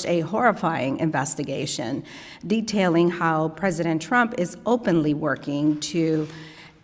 a horrifying investigation detailing how President Trump is openly working to,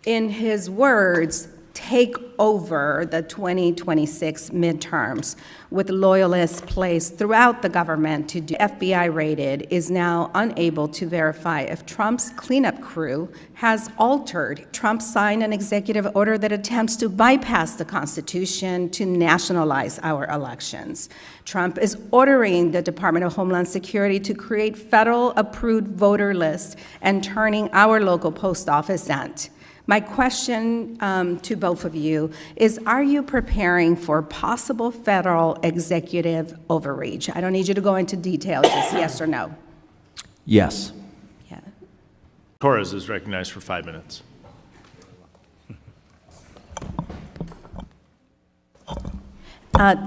in his words, take over the 2026 midterms, with loyalists placed throughout the government to do. FBI rated is now unable to verify if Trump's cleanup crew has altered. Trump signed an executive order that attempts to bypass the Constitution to nationalize our elections. Trump is ordering the Department of Homeland Security to create federal-approved voter lists and turning our local post office into. My question to both of you is, are you preparing for possible federal executive overreach? I don't need you to go into detail, just yes or no. Yes. Yeah. Torres is recognized for 5 minutes.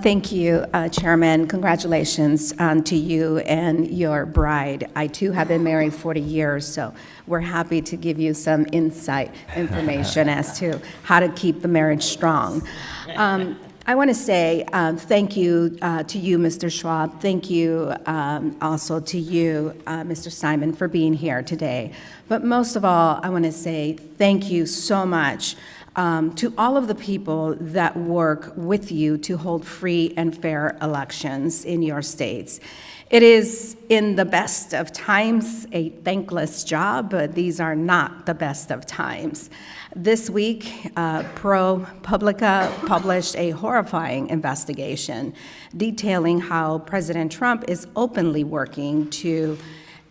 Thank you, Chairman. Congratulations to you and your bride. I, too, have been married 40 years, so we're happy to give you some insight information as to how to keep the marriage strong. I want to say thank you to you, Mr. Schwab. Thank you also to you, Mr. Simon, for being here today. But most of all, I want to say thank you so much to all of the people that work with you to hold free and fair elections in your states. It is, in the best of times, a thankless job, but these are not the best of times. This week, ProPublica published a horrifying investigation detailing how President Trump is openly working to,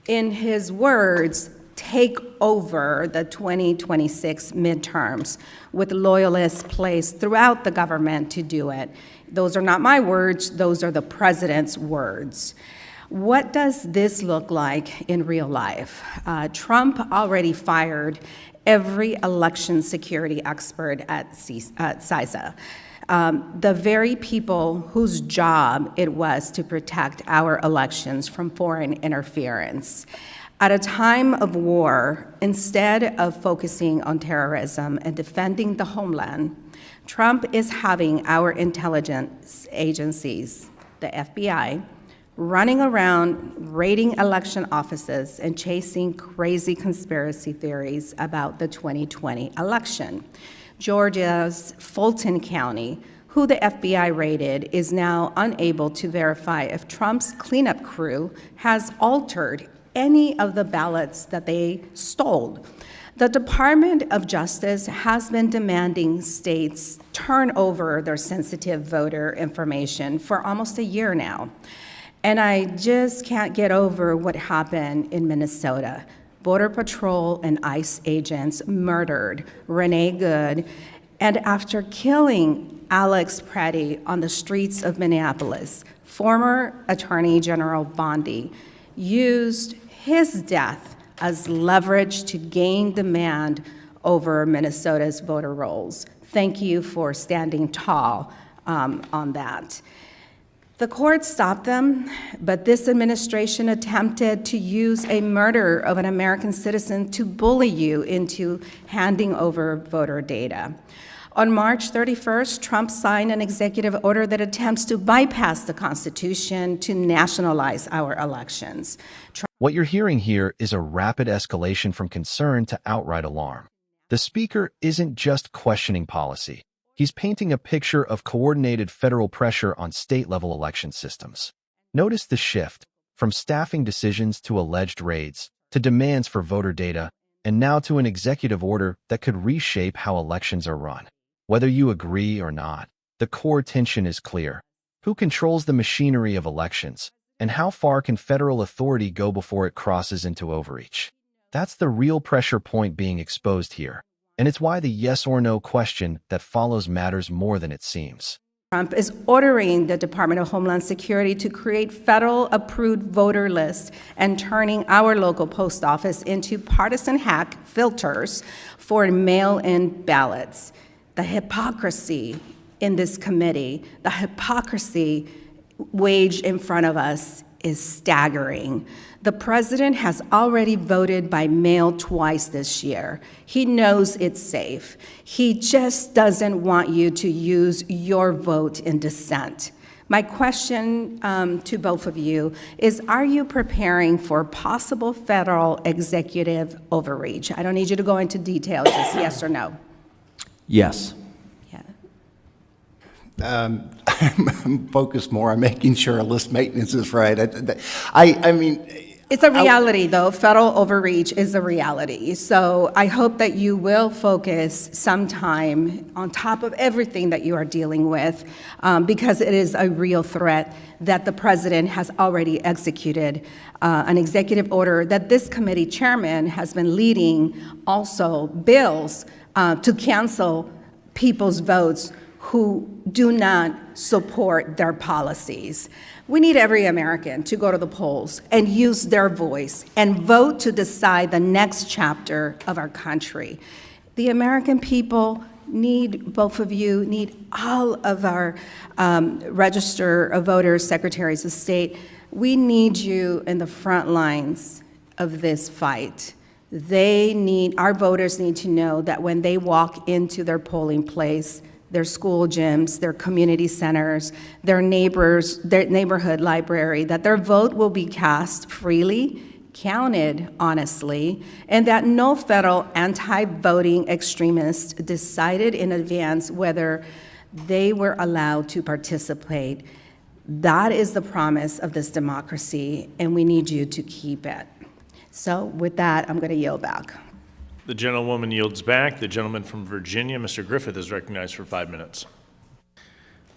in his words, take over the 2026 midterms, with loyalists placed throughout the government to do it. Those are not my words, those are the president's words. What does this look like in real life? Trump already fired every election security expert at CISA. The very people whose job it was to protect our elections from foreign interference. At a time of war, instead of focusing on terrorism and defending the homeland, Trump is having our intelligence agencies, the FBI, running around raiding election offices and chasing crazy conspiracy theories about the 2020 election. Georgia's Fulton County, who the FBI raided, is now unable to verify if Trump's cleanup crew has altered any of the ballots that they stole. The Department of Justice has been demanding states turn over their sensitive voter information for almost a year now. And I just can't get over what happened in Minnesota. Border Patrol and ICE agents murdered Renee Good, and after killing Alex Preddy on the streets of Minneapolis, former Attorney General Bondi used his death as leverage to gain demand over Minnesota's voter rolls. Thank you for standing tall on that. The court stopped them, but this administration attempted to use a murder of an American citizen to bully you into handing over voter data. On March 31st, Trump signed an executive order that attempts to bypass the Constitution to nationalize our elections. What you're hearing here is a rapid escalation from concern to outright alarm. The speaker isn't just questioning policy. He's painting a picture of coordinated federal pressure on state-level election systems. Notice the shift from staffing decisions to alleged raids, to demands for voter data, and now to an executive order that could reshape how elections are run. Whether you agree or not, the core tension is clear. Who controls the machinery of elections, and how far can federal authority go before it crosses into overreach? That's the real pressure point being exposed here, and it's why the yes or no question that follows matters more than it seems. Trump is ordering the Department of Homeland Security to create federal-approved voter lists and turning our local post office into partisan hack filters for mail-in ballots. The hypocrisy in this committee, the hypocrisy waged in front of us is staggering. The president has already voted by mail twice this year. He knows it's safe. He just doesn't want you to use your vote in dissent. My question to both of you is, are you preparing for possible federal executive overreach? I don't need you to go into detail, just yes or no. Yes. Yeah. I'm focused more on making sure list maintenance is right. I mean, It's a reality, though. Federal overreach is a reality. So I hope that you will focus some time on top of everything that you are dealing with, because it is a real threat that the president has already executed an executive order that this committee chairman has been leading, also bills to cancel people's votes who do not support their policies. We need every American to go to the polls and use their voice and vote to decide the next chapter of our country. The American people need, both of you, need all of our register of voters, secretaries of state. We need you in the front lines of this fight. Our voters need to know that when they walk into their polling place, their school gyms, their community centers, their neighbors, their neighborhood library, that their vote will be cast freely, counted honestly, and that no federal anti-voting extremist decided in advance whether they were allowed to participate. That is the promise of this democracy, and we need you to keep it. So with that, I'm going to yield back. The gentlewoman yields back. The gentleman from Virginia, Mr. Griffith, is recognized for 5 minutes.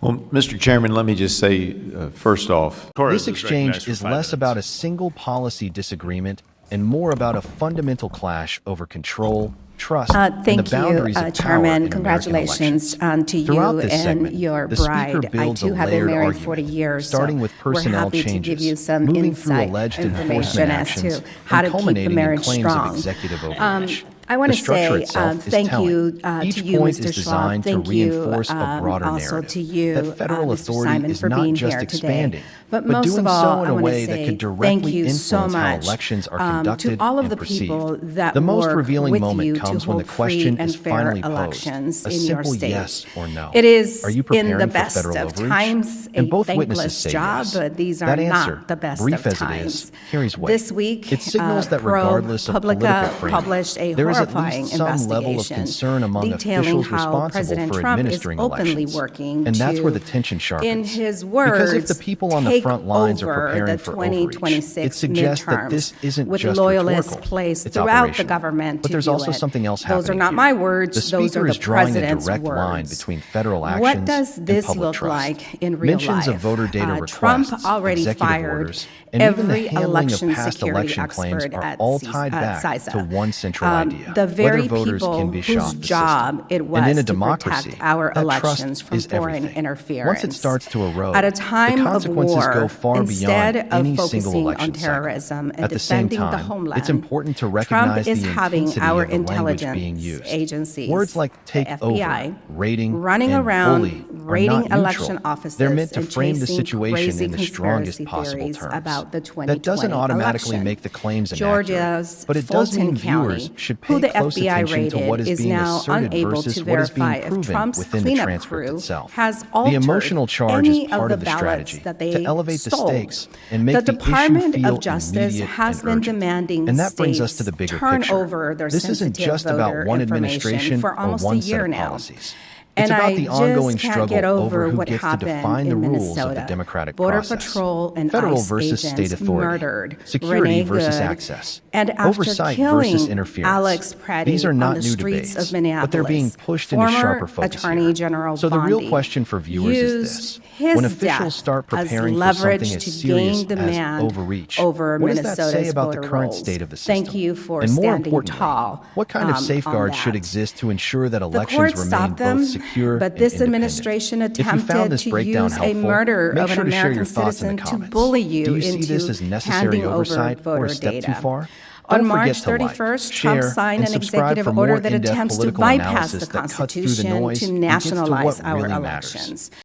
Well, Mr. Chairman, let me just say, first off, Torres This is recognized exchange for is 5 less minutes. about a single policy disagreement and more about a fundamental clash over control, trust, and the Thank you, boundaries of power Chairman. in Congratulations American to you Throughout this and segment, your the speaker bride. I builds too a have been layered married argument, 40 years, starting so with we're personnel happy changes, to give you some moving through insight, alleged information enforcement as actions, to how and to keep the culminating in marriage claims strong. of executive overreach. I want The to structure say itself is thank telling. you Each to you, point Mr. is Schwab. designed to Thank you reinforce a broader also narrative to you, that federal Mr. authority Simon, is for not being just here expanding, today. But most doing of all, so in I a want to way that say could thank directly you so influence how much elections are conducted to all of and the perceived. people that The most work revealing with moment you comes to when the hold question free is and fair finally posed, elections a in your simple state. yes or no. It is Are you in the preparing for best federal of overreach? times And a both witnesses thankless say job, yes. but these are That answer, not the best brief of as it is, times. carries weight. This week, It signals that regardless of political ProPublica framing, published a there is at horrifying least some level of investigation concern among detailing officials how responsible President for Trump is administering openly elections. working And that's where to, the tension sharpens. in his words, because if the people on the take front lines are over preparing the for overreach, it 2026 suggests that this midterms isn't with just loyalists rhetorical, placed it's throughout the operational. government But to there's do also it. something else Those are happening not here. my words. The Those speaker are is the drawing a president's direct line words. between federal actions What does and this public look trust. like in real Mentions life? of voter data requests, Trump already executive fired orders, and even the every handling of election past security election claims expert are at all tied back CISA. to one central idea: The very whether voters people can be whose shocked the job system. it And was in a to democracy, protect our that elections trust from is foreign everything. interference. Once it starts to erode, At a the time of consequences war, go far instead beyond of any single focusing election on terrorism cycle. and At the same defending the time, homeland, it's important to Trump recognize is the having intensity our of the language being intelligence used. agencies, Words like take the FBI, over, raiding, running and around bully are raiding not neutral. election offices They're meant to and frame the chasing situation crazy in the strongest conspiracy possible theories terms. about the 2020 That doesn't automatically election. make the claims inaccurate, Georgia's but it does Fulton mean viewers County, should who pay the close FBI attention to what raided, is is being now asserted unable versus to what is being verify if proven Trump's within the cleanup transcript crew itself. has The altered emotional charge any is part of of the the ballots strategy that they to elevate stole. the stakes and make The the issue Department feel of Justice immediate has and been urgent. demanding And that brings us states to the bigger turn picture. over their This isn't sensitive just about voter one information administration for or almost one a set year of now. policies. And It's about I the just ongoing can't struggle get over over who what gets to happened define the in rules of the Minnesota. democratic Border process. Patrol and Federal ICE versus agents state authority. murdered Security Renee versus Good, access. and after Oversight killing versus interference. Alex Preddy These are on not the new streets debates, of Minneapolis, but they're being pushed into former sharper focus Attorney here. General So the real Bondi question for viewers is used this: his when officials death start as preparing for leverage something as to serious gain demand as overreach, over what does that say Minnesota's about the voter current rolls. state of the system? Thank you for and more standing importantly, tall. what kind of on safeguards should that. exist to ensure that The elections court remain stopped them, both secure but and this independent? administration If you found attempted this to breakdown use a helpful, murder make of an sure to share American your thoughts in citizen the to comments. bully you Do you see into this as necessary handing oversight over or voter a step data. too far? On Don't March forget to like, 31st, Trump share, signed and an subscribe executive for more order that in-depth attempts to political bypass analysis the that cuts through the Constitution noise to and gets to nationalize what our really matters. elections.